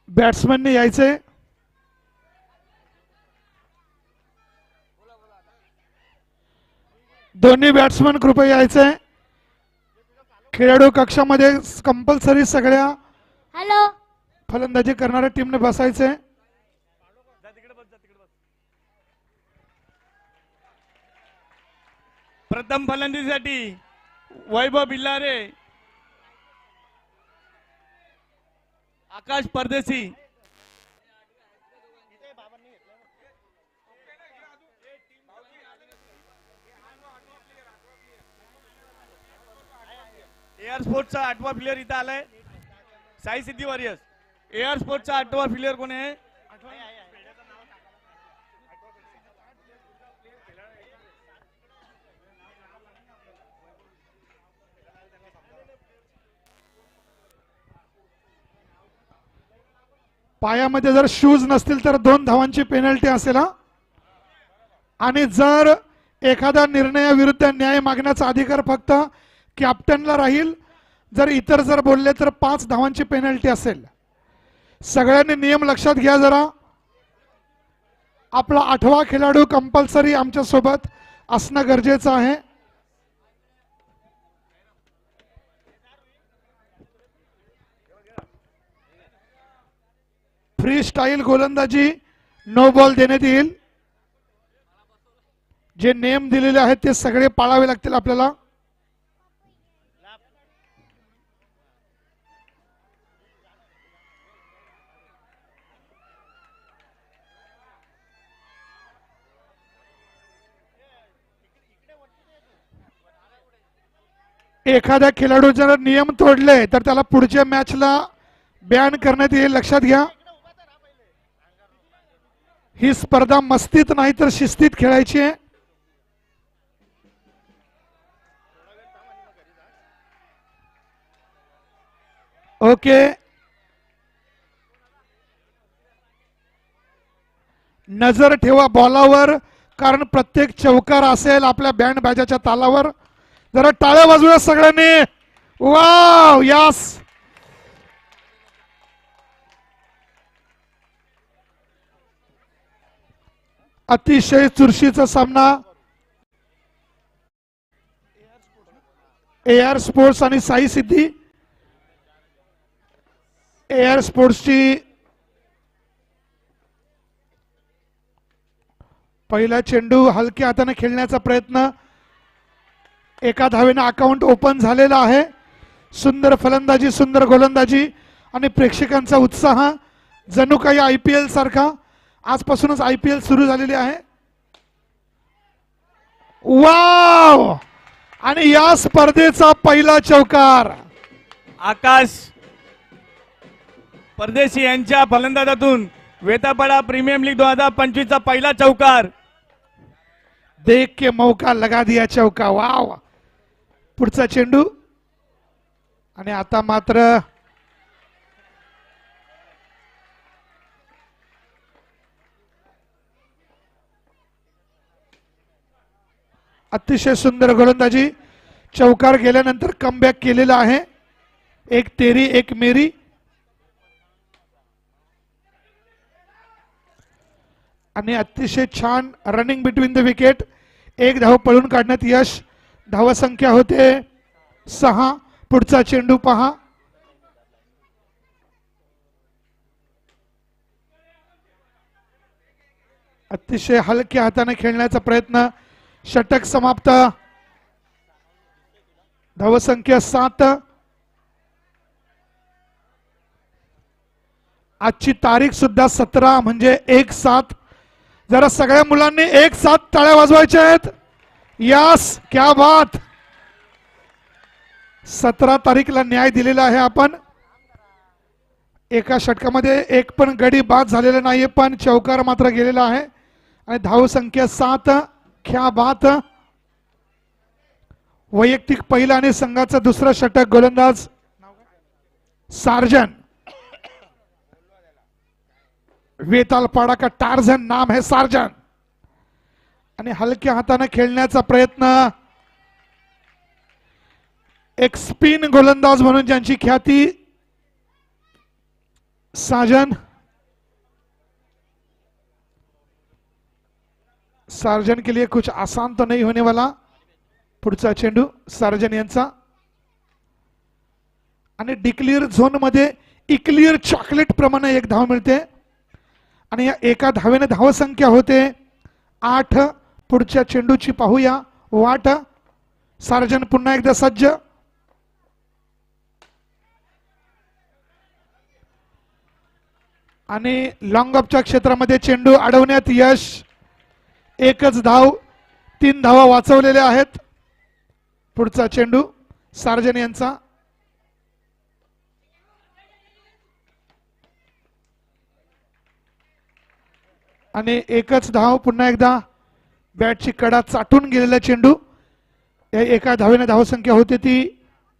बॅट्समनने यायचे. दोन्ही बॅट्समन कृपया यायचे. खेळाडू कक्षामध्ये कंपल्सरी सगळ्या हॅलो फलंदाजी करणाऱ्या टीमने बसायचे. प्रथम फलंदाजीसाठी वैभव बिल्लारे, आकाश परदेशी. एअर स्पोर्ट्सचा 8वा प्लेयर इथं आलाय, साई सिद्धी वॉरियर्स. एअर स्पोर्ट्सचा 8वा प्लेयर कोण आहे? पायामध्ये जर शूज नसतील तर 2 धावांची पेनल्टी असेल. आणि जर एखादा निर्णयाविरुद्ध न्याय मागण्याचा अधिकार फक्त कॅप्टनला राहील. जर इतर जर बोलले तर 5 धावांची पेनल्टी असेल. सगळ्यांनी नियम लक्षात घ्या जरा. आपला 8वा खेळाडू कंपल्सरी आमच्या सोबत असणं गरजेचं आहे. फ्री स्टाईल गोलंदाजी, नो बॉल देण्यात येईल. जे नियम दिलेले आहेत ते सगळे पाळावे लागतील आपल्याला. एखाद्या खेळाडू जर नियम तोडले तर त्याला पुढच्या मॅचला बॅन करण्यात येईल, लक्षात घ्या. ही स्पर्धा मस्तीत नाही तर शिस्तीत खेळायची आहे. ओके, नजर ठेवा बॉलावर, कारण प्रत्येक चौकार असेल आपल्या बँड बाजाच्या तालावर. जरा टाळ्या वाजवूया सगळ्यांनी. Wow, yes. अतिशय चुरशीचा सामना एआर स्पोर्ट्स आणि साई सिद्धी. एआर स्पोर्ट्सची पहिला चेंडू हलक्या हाताने खेळण्याचा प्रयत्न. एका धावेने अकाउंट ओपन झालेला आहे. सुंदर फलंदाजी, सुंदर गोलंदाजी आणि प्रेक्षकांचा उत्साह जणू काही IPL सारखा. आजपासूनच IPL सुरू झालेली आहे. वाव, आणि या स्पर्धेचा पहिला चौकार आकाश परदेशी यांच्या फलंदाजातून वेतापाडा प्रीमियम लीग 2025 चा पहिला चौकार. देख के मौका लगा दिया चौका. वाव, पुढचा चेंडू. आणि आता मात्र अतिशय सुंदर गोलंदाजी. चौकार गेल्यानंतर कमबॅक केलेला आहे. एक तेरी एक मेरी. आणि अतिशय छान रनिंग बिटवीन द विकेट. एक धाव पळून काढण्यात यश. धावसंख्या होते 6. पुढचा चेंडू पहा. अतिशय हलक्या हाताने खेळण्याचा प्रयत्न. षटक समाप्त. धावसंख्या 7. आजची तारीख सुद्धा 17 म्हणजे 1-7. जरा सगळ्या मुलांनी 1-7 टाळ्या वाजवायच्या आहेत. यस, क्या बात. 17 तारीखला न्याय दिलेला आहे आपण. एका षटकामध्ये एक पण गडी बाद झालेला नाहीये, पण चौकार मात्र गेलेला आहे. आणि धावसंख्या 7. क्या बात. वैयक्तिक पहिला आणि संघाचा दुसरा षटक. गोलंदाज सार्जन. वेतालपाड़ा का टार्जन नाम है सार्जन. आणि हलक्या हाताने खेळण्याचा प्रयत्न. एक स्पिन गोलंदाज म्हणून ज्यांची ख्याती साजन सार्जन के लिए कुछ आसान तो नहीं होने वाला. पुढचा चेंडू सार्जन यांचा आणि डिक्लिअर झोन मध्ये इक्लिअर चॉकलेट प्रमाणे एक धाव मिळते आणि या एका धावेने धावसंख्या होते 8. पुढच्या चेंडूची पाहूया वाट. सार्जन पुन्हा एकदा सज्ज. आणि लॉंग ऑफच्या क्षेत्रामध्ये चेंडू अडवण्यात यश. एकच धाव, 3 धावा वाचवलेल्या आहेत. पुढचा चेंडू सार्जन यांचा आणि एकच धाव. पुन्हा एकदा बॅटची कडा चाटून गेलेला चेंडू. एका धावेने धावसंख्या होती ती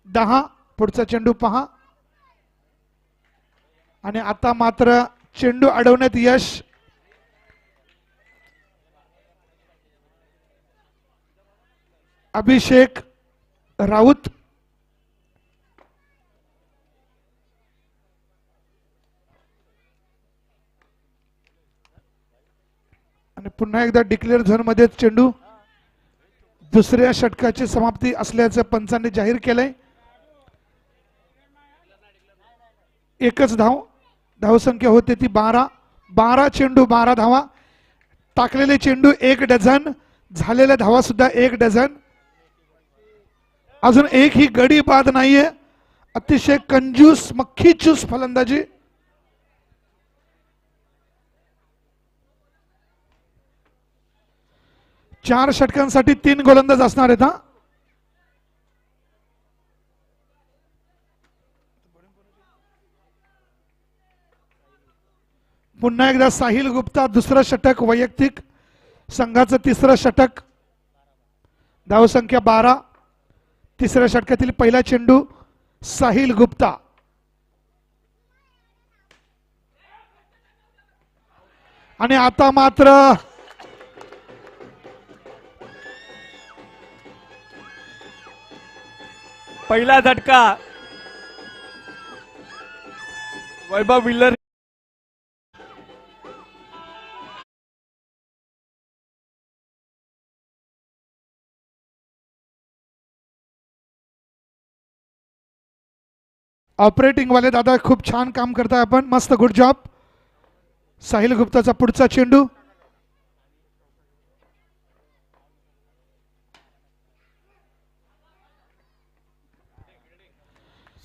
10. पुढचा चेंडू पहा आणि आता मात्र चेंडू अडवण्यात यश. अभिषेक राऊत आणि पुन्हा एकदा डिक्लेअर झोन मध्ये चेंडू. दुसऱ्या षटकाची समाप्ती असल्याचं पंचांनी जाहीर केलंय. एकच धाव, धावसंख्या होते ती 12. 12 चेंडू 12 धावा. टाकलेले चेंडू 1 डझन, झालेल्या धावा सुद्धा 1 डझन. अजून एक ही गडी बाद नाहीये. अतिशय कंजूस मक्खीचूस फलंदाजी. चार षटकांसाठी 3 गोलंदाज असणार आहेत. पुन्हा एकदा साहिल गुप्ता दुसरं षटक वैयक्तिक, संघाचं तिसरं षटक. धावसंख्या 12. तिसऱ्या षटकातील पहिला चेंडू साहिल गुप्ता आणि आता मात्र पहिला झटका वैभव विल्लर. ऑपरेटिंग वाले दादा खूप छान काम करताय आपण. मस्त, गुड जॉब. साहिल गुप्ताचा पुढचा चेंडू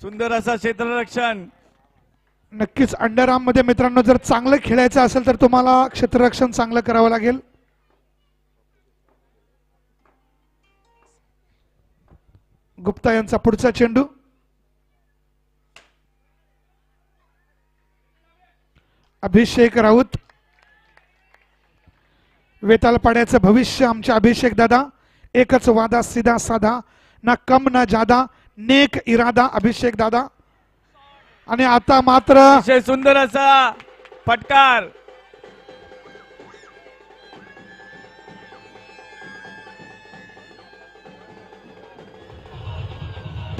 सुंदर असा क्षेत्ररक्षण. नक्कीच अंडरआर्म मध्ये मित्रांनो जर चांगलं खेळायचं असेल तर तुम्हाला क्षेत्ररक्षण चांगलं करावं लागेल. गुप्ता यांचा पुढचा चेंडू अभिषेक राऊत. वेतालपाड्याचं भविष्य आमचे अभिषेक दादा. एकच वादा सीधा साधा, ना कम ना ज्यादा, नेक इरादा अभिषेक दादा. आणि आता मात्र अतिशय सुंदर असा फटकार.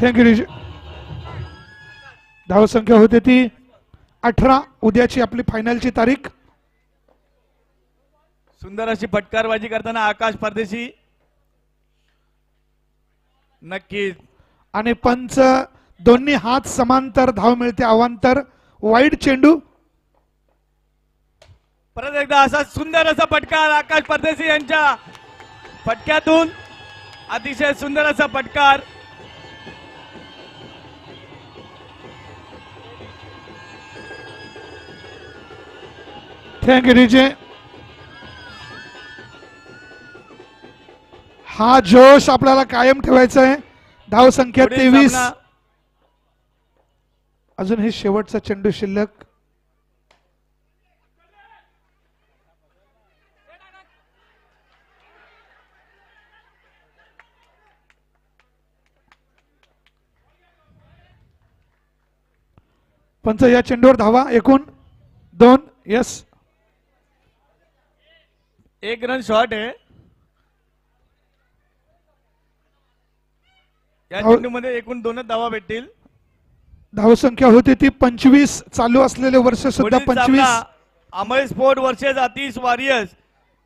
थँक्यू. धावसंख्या होती ती 18. उद्याची आपली फायनलची तारीख. सुंदर अशी फटकारबाजी करताना आकाश परदेशी. नक्कीच. आणि पंच दोन्ही हात समांतर, धाव मिळते अवांतर. वाईड चेंडू. परत एकदा असा सुंदर असा फटकार आकाश परदेशी यांच्या फटक्यातून. अतिशय सुंदर असा फटकार. Thank you DJ. हा जोश आपल्याला कायम ठेवायचा आहे. धाव संख्या पुढील 23. सामना अजून हे शेवटचा चेंडू शिल्लक. पंच या चेंडूवर धावा एकूण 2. यस, 1 रन शॉट आहे. या चेंडूमध्ये एकूण 2च धावा भेटतील. धावसंख्या होती ती 25. चालू असलेले वर्ष सुद्धा पुढील 25. सामना Amay Sport versus Atish Warriors.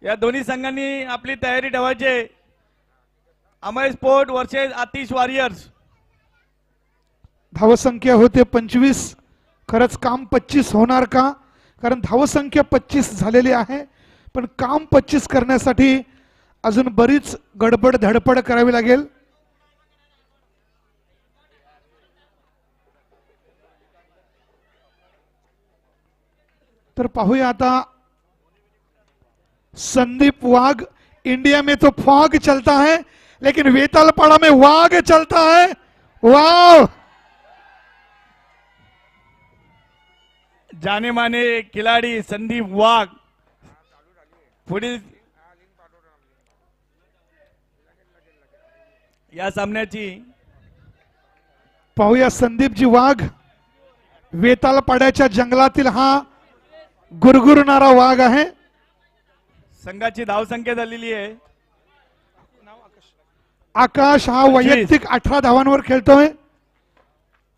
या दोन्ही संघांनी आपली तयारी ठेवायची. Amay Sport versus Atish Warriors. धावसंख्या होते 25. खरंच काम 25 होणार का? कारण धावसंख्या 25 झालेली आहे, पण काम 25 करण्यासाठी अजून बरीच गडबड धडपड करावी लागेल. तर पाहूया आता. संदीप वाघ, इंडिया में तो फॉग चलता है लेकिन वेतालपाड़ा में वाघ चलता है. वाव, जाने माने खिलाडी संदीप वाघ पुढील या सामन्याची. पाहूया संदीपजी वाघ, वेतालपाड्याच्या जंगलातील हा गुरगुरणारा वाघ आहे. संघाची धावसंख्या झालेली आहे. आकाश हा वैयक्तिक 18 धावांवर खेळतोय.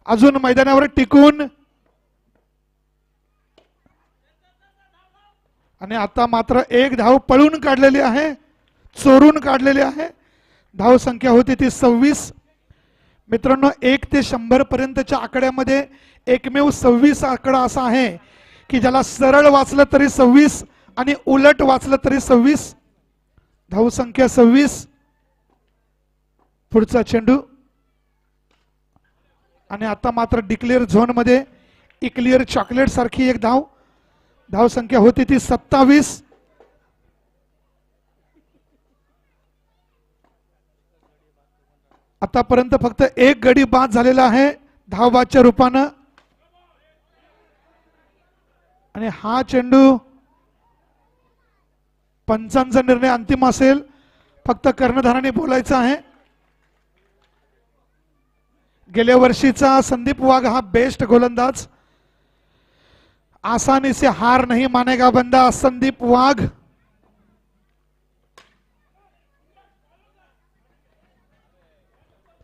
अजून मैदानावर टिकून. आणि आता मात्र 1 धाव पळून काढलेली आहे, चोरून काढलेली आहे. धाव संख्या होती ती 26. मित्रांनो, 1 ते 100 पर्यंतच्या आकड्यामध्ये एकमेव 26 आकडा असा आहे की ज्याला सरळ वाचलं तरी 26 आणि उलट वाचलं तरी 26. धाव संख्या 26. पुढचा चेंडू. आणि आता मात्र डिक्लेअर झोन मध्ये इक्लिअर चॉकलेट सारखी एक धाव. धाव संख्या होती ती 27. आतापर्यंत फक्त 1 गडी बाद झालेला आहे धावबादच्या रूपानं. आणि हा चेंडू पंचांचा निर्णय अंतिम असेल. फक्त कर्णधाराने बोलायचं आहे. गेल्या वर्षीचा संदीप वाघ हा बेस्ट गोलंदाज. आसानी से हार नहीं मानेगा बंदा संदीप वाघ.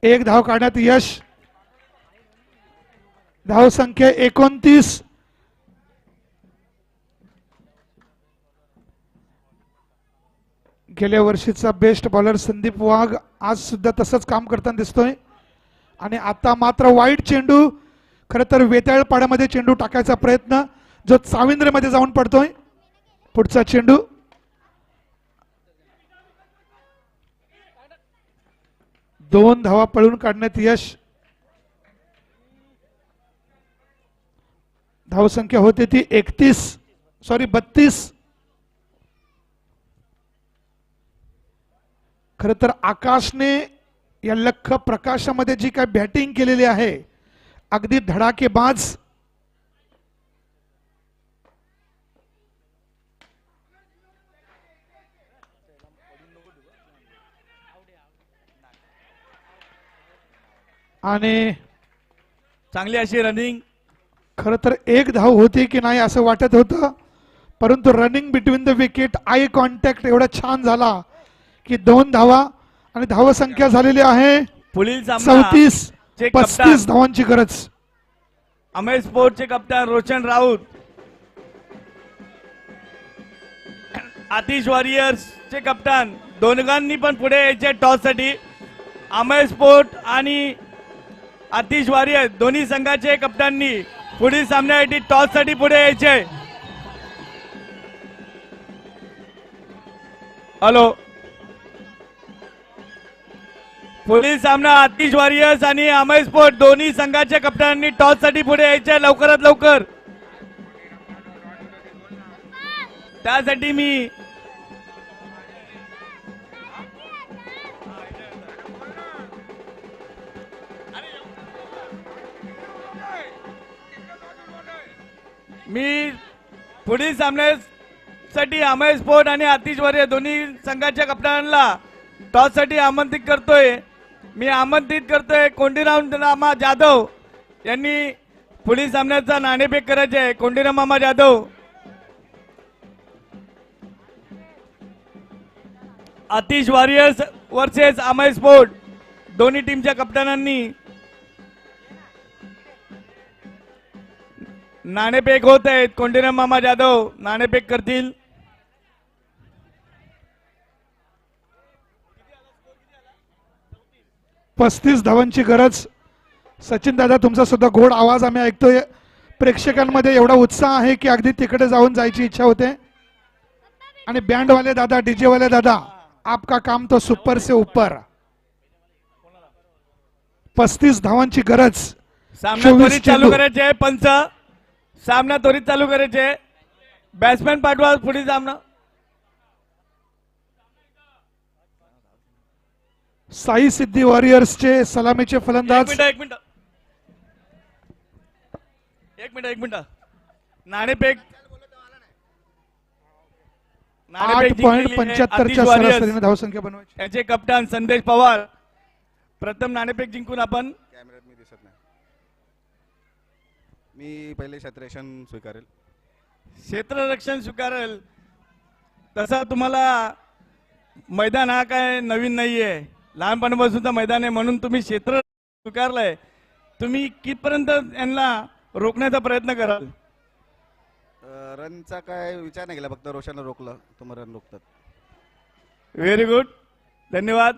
एक धाव काढण्यात यश. धाव संख्या 29. गेल्या वर्षीचा बेस्ट बॉलर संदीप वाघ आज सुद्धा तसंच काम करताना दिसतोय. आणि आता मात्र वाईट चेंडू. खरं तर वेताळपाड्यामध्ये चेंडू टाकायचा प्रयत्न जो चाविंद्र मध्ये जाऊन पडतोय. पुढचा चेंडू. दोन धावा पळून काढण्यात यश. धाव संख्या होती ती 32. खर तर आकाशने या लख प्रकाशामध्ये जी काय बॅटिंग केलेली आहे अगदी धडाकेबाज. आणि चांगली अशी रनिंग. खर तर 1 धाव होती की नाही असं वाटत होतं, परंतु running between the wicket eye contact एवढा छान झाला की 2 धावा. आणि धाव संख्या झालेली आहे पुढील 34 धावांची गरज. अमय स्पोर्टचे कप्तान रोशन राऊत, आतिश वॉरियर्सचे कप्तान दोघांनी पण पुढे यायचे टॉस साठी. अमय स्पोर्ट आणि आतिश वॉरियर्स दोन्ही संघाचे कप्ताननी पुढील सामन्यासाठी टॉस साठी पुढे यायचे. हॅलो. पुढील सामना आतिश वॉरियर्स आणि अमय स्पोर्ट दोन्ही संघाच्या कप्तानांनी टॉस साठी पुढे यायचे लवकरात लवकर. त्यासाठी मी पुढील सामन्यासाठी अमय स्पोर्ट आणि आतिश वॉरियर्स दोन्ही संघाच्या कप्तानांना टॉस साठी आमंत्रित करतोय. मी आमंत्रित करतोय कोंडीराम मामा जाधव यांनी पुढील सामन्याचा नाणेफेक करायचे आहे. कोंडीराम मामा Jadhav. Atish Warriors versus Amay Sport दोन्ही टीमच्या कप्तानांनी नाणेफेक होत आहेत. कोंडीराम मामा जाधव नाणेफेक करतील. पस्तीस धावांची गरज. सचिन दादा तुमचा सुद्धा गोड आवाज आम्ही ऐकतोय. प्रेक्षकांमध्ये एवढा उत्साह आहे की अगदी तिकडे जाऊन जायची इच्छा होते. आणि बँड वाले दादा, डीजे वाले दादा, आपका काम तो सुपर से ऊपर. 35 धावांची गरज. सामना 24 त्वरित चालू चेंडू. करायचे आहे. पंच सामना त्वरित चालू करायचे. बॅट्समॅन पाठवा पुढील सामना. साई सिद्धी वॉरियर्सचे सलामीचे फलंदाज. एक मिनिट नाणेफेक 8.75च्या सरासरीने धावसंख्या बनवायची. याचे कप्तान संदेश पवार प्रथम नाणेफेक जिंकून आपण कॅमेऱ्यात मी दिसत नाही. मी पहिले क्षेत्ररक्षण स्वीकारेल. क्षेत्ररक्षण स्वीकारेल. तसा तुम्हाला मैदान हा काय नवीन नाहीये, लहानपणापासूनचा मैदान आहे, म्हणून तुम्ही क्षेत्र स्वीकारलंय. तुम्ही कितपर्यंत यांना रोखण्याचा प्रयत्न कराल? रनचा काय विचार नाही केला, फक्त रोशनला रोखलं, तुम्ही रन रोखतात. व्हेरी गुड, धन्यवाद.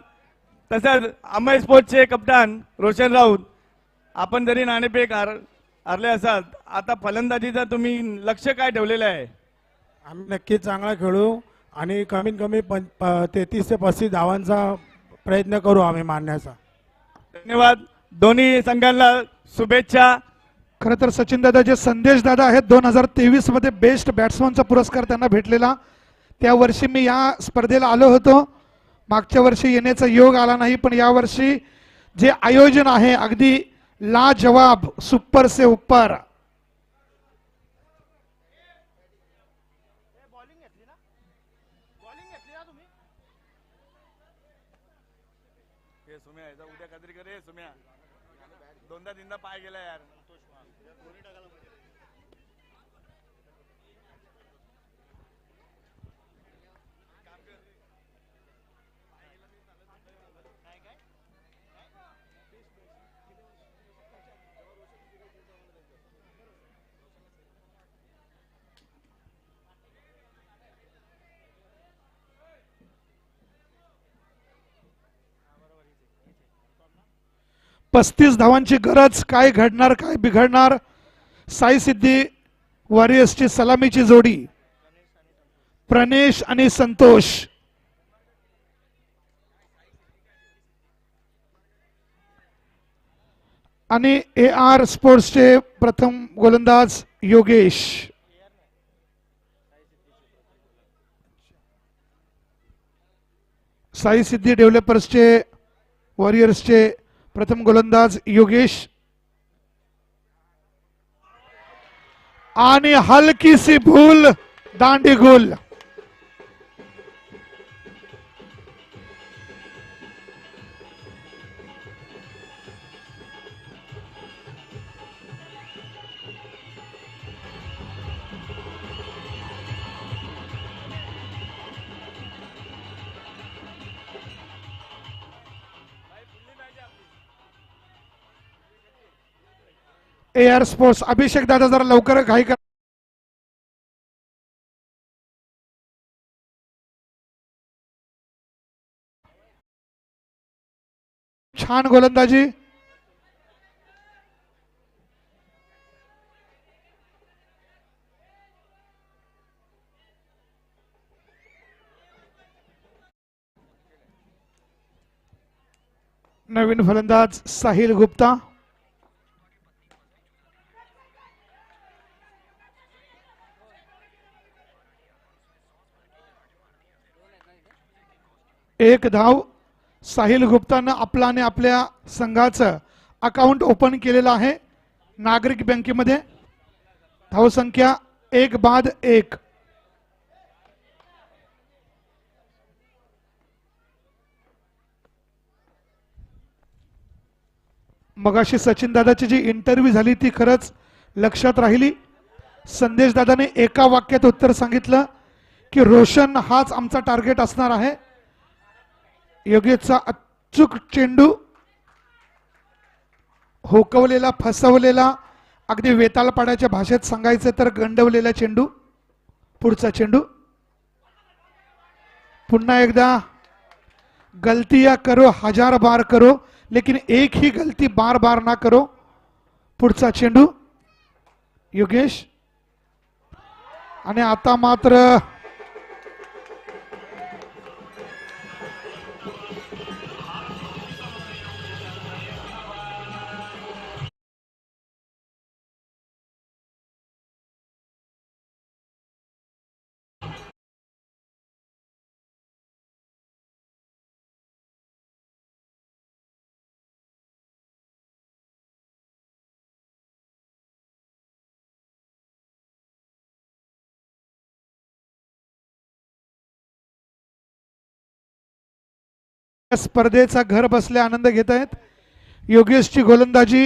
तसंच अमय स्पोर्ट्सचे कप्तान रोशन राऊत, आपण जरी नाणेफेक हारले असाल, आता फलंदाजीचा तुम्ही लक्ष काय ठेवलेलं आहे? आम्ही नक्कीच चांगला खेळू आणि कमीत कमी 33 ते 35 धावांचा प्रयत्न करू आम्ही मारण्याचा. धन्यवाद. दोन्ही संघांना शुभेच्छा. खरं तर सचिन दादा जे संदेश दादा आहेत 2023 मध्ये बेस्ट बॅट्समनचा पुरस्कार त्यांना भेटलेला. त्या वर्षी मी या स्पर्धेला आलो होतो. मागच्या वर्षी येण्याचा योग आला नाही, पण या वर्षी जे आयोजन आहे अगदी लाजवाब, सुपर से ऊपर. उद्या काहीतरी करे सुम्या, दोनदा तीनदा पाय गेला यार. पस्तीस धावांची गरज. काय घडणार, काय बिघडणार? साई सिद्धी वॉरियर्सची सलामीची जोडी प्रणेश आणि संतोष. आणि AR स्पोर्ट्सचे प्रथम गोलंदाज योगेश. साई सिद्धी डेव्हलपर्सचे वॉरियर्सचे प्रथम गोलंदाज योगेश. आणि हलकी सी भूल, दांडी गोल. AR स्पोर्ट्स अभिषेक दादा जरा लवकर घाई कर. छान गोलंदाजी. नवीन फलंदाज साहिल गुप्ता. एक धाव. साहिल गुप्तानं आपला आणि आपल्या संघाचं अकाउंट ओपन केलेलं आहे नागरिक बँकेमध्ये. धावसंख्या 1-1. मगाशी सचिन दादाची जी इंटरव्ह्यू झाली ती खरंच लक्षात राहिली. संदेश दादाने एका वाक्यात उत्तर सांगितलं की रोशन हाच आमचा टार्गेट असणार आहे. योगेशचा अचूक चेंडू होकवलेला, फसवलेला, अगदी वेताळपाड्याच्या भाषेत सांगायचं तर गंडवलेला चेंडू. पुढचा चेंडू. पुन्हा एकदा, गलतियां करो हजार बार करो लेकिन एक ही गलती बार बार ना करो. पुढचा चेंडू. योगेश. आणि आता मात्र स्पर्धेचा घर बसल्या आनंद घेत आहेत. योगेशची गोलंदाजी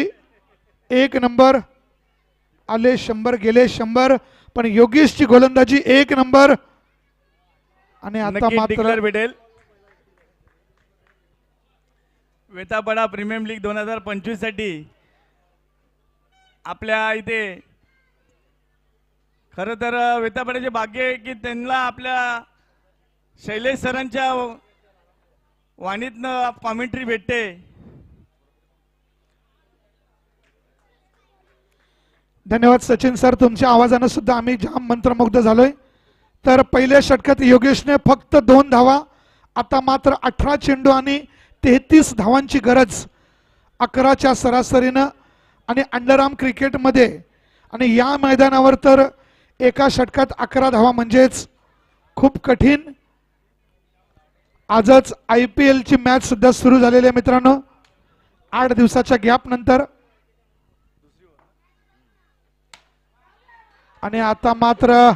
एक नंबर. आले 100 गेले 100, पण योगेशची गोलंदाजी एक नंबर. आणि आता नक्की मात्र declare भेटेल. वेतापाडा प्रीमियम लीग 2025 साठी आपल्या इथे खरं तर वेतापाड्याचे भाग्य आहे की त्यांना आपल्या शैलेश सरांच्या वाणीतनं कॉमेंट्री भेटते. धन्यवाद सचिन सर, तुमच्या आवाजानं सुद्धा आम्ही जाम मंत्रमुग्ध झालोय. तर पहिल्या षटकात योगेशने फक्त 2 धावा. आता मात्र 18 चेंडू आणि 33 धावांची गरज 11च्या सरासरीनं. आणि अंडरआर्म क्रिकेटमध्ये आणि या मैदानावर तर एका षटकात 11 धावा म्हणजेच खूप कठीण. आजच IPL ची मॅच सुद्धा सुरू झालेली आहे मित्रांनो, 8 दिवसाच्या गॅप नंतर. आणि आता मात्र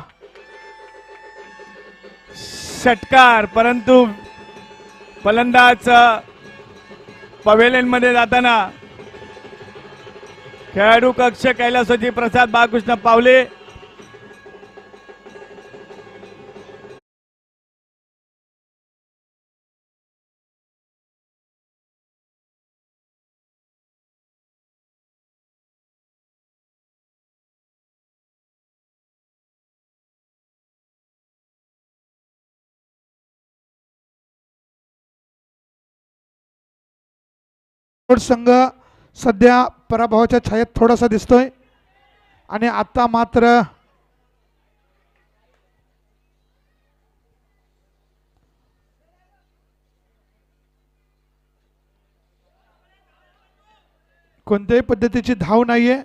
षटकार, परंतु फलंदाज पवेलियन मध्ये जाताना खेळाडू कक्ष कैलासोजी प्रसाद बाळकृष्ण पावले संघ सध्या पराभवाच्या छायेत थोडासा दिसतोय. आणि आता मात्र कोणत्याही पद्धतीची धाव नाहीये.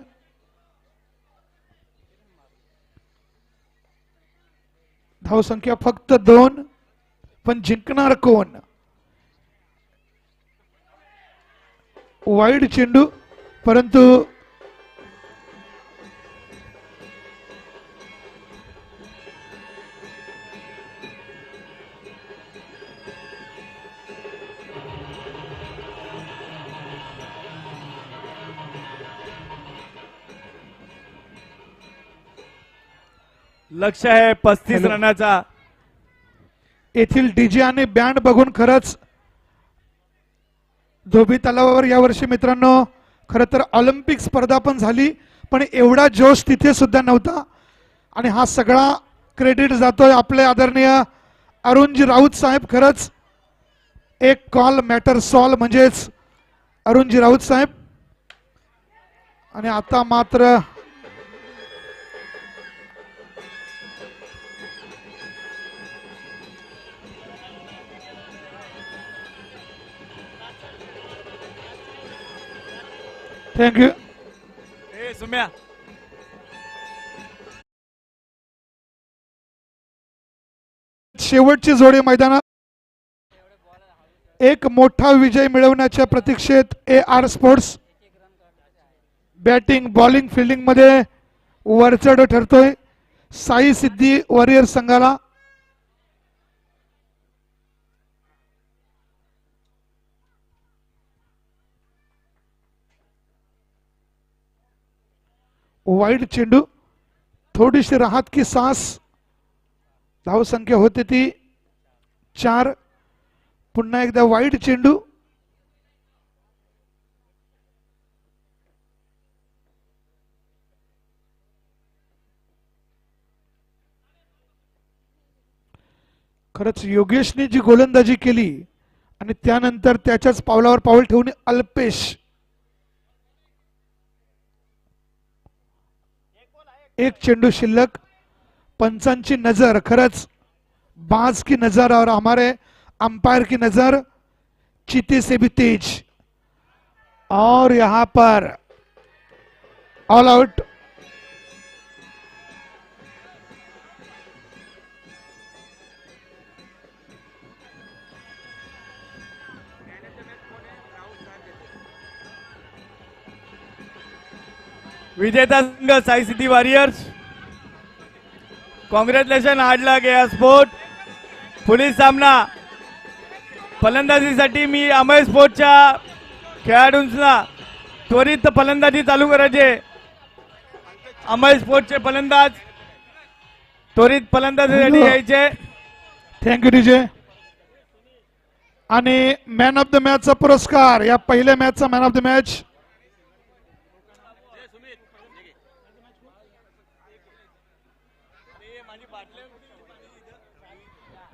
धाव संख्या फक्त 2, पण जिंकणार कोण? वाईड चेंडू, परंतु लक्ष आहे 35 रनाचा. येथील डीजे आणि बँड बघून खरंच धोबी तलावावर यावर्षी मित्रांनो खरं तर ऑलिम्पिक स्पर्धा पण झाली, पण एवढा जोश तिथे सुद्धा नव्हता. आणि हा सगळा क्रेडिट जातोय आपले आदरणीय अरुणजी राऊत साहेब. खरंच एक कॉल मॅटर सॉल्व म्हणजेच अरुणजी राऊत साहेब. आणि आता मात्र थँक्यू. सुम्या शेवटची जोडी मैदानात. एक मोठा विजय मिळवण्याच्या प्रतीक्षेत AR sports batting, bowling, fielding मध्ये वरचढ ठरतोय. साई सिद्धी वॉरियर संघाला वाईड चेंडू, थोडीशी राहत की सांस. धाव संख्या होती ती 4. पुन्हा एकदा वाईड चेंडू. खरंच योगेशने जी गोलंदाजी केली आणि त्यानंतर त्याच्याच पावलावर पाऊल ठेवून अल्पेश एक चेंडू शिल्लक. पंचांची नजर खरंच बाज की नजर और हमारे अंपायर की नजर चीते से भी तेज. और यहां पर ऑल आउट. विजेता संघ Sai city warriors. Congratulation hard luck या स्पोर्ट. पुढील सामना फलंदाजीसाठी मी अमय स्पोर्टच्या खेळाडूंना त्वरित फलंदाजी चालू करायचे. अमय स्पोर्टचे फलंदाज त्वरित फलंदाजीसाठी घ्यायचे. Thank you DJ. आणि मॅन ऑफ द मॅचचा पुरस्कार या पहिल्या मॅचचा man of the match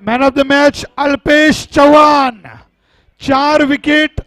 man of the match Alpesh Chavan. 4 wicket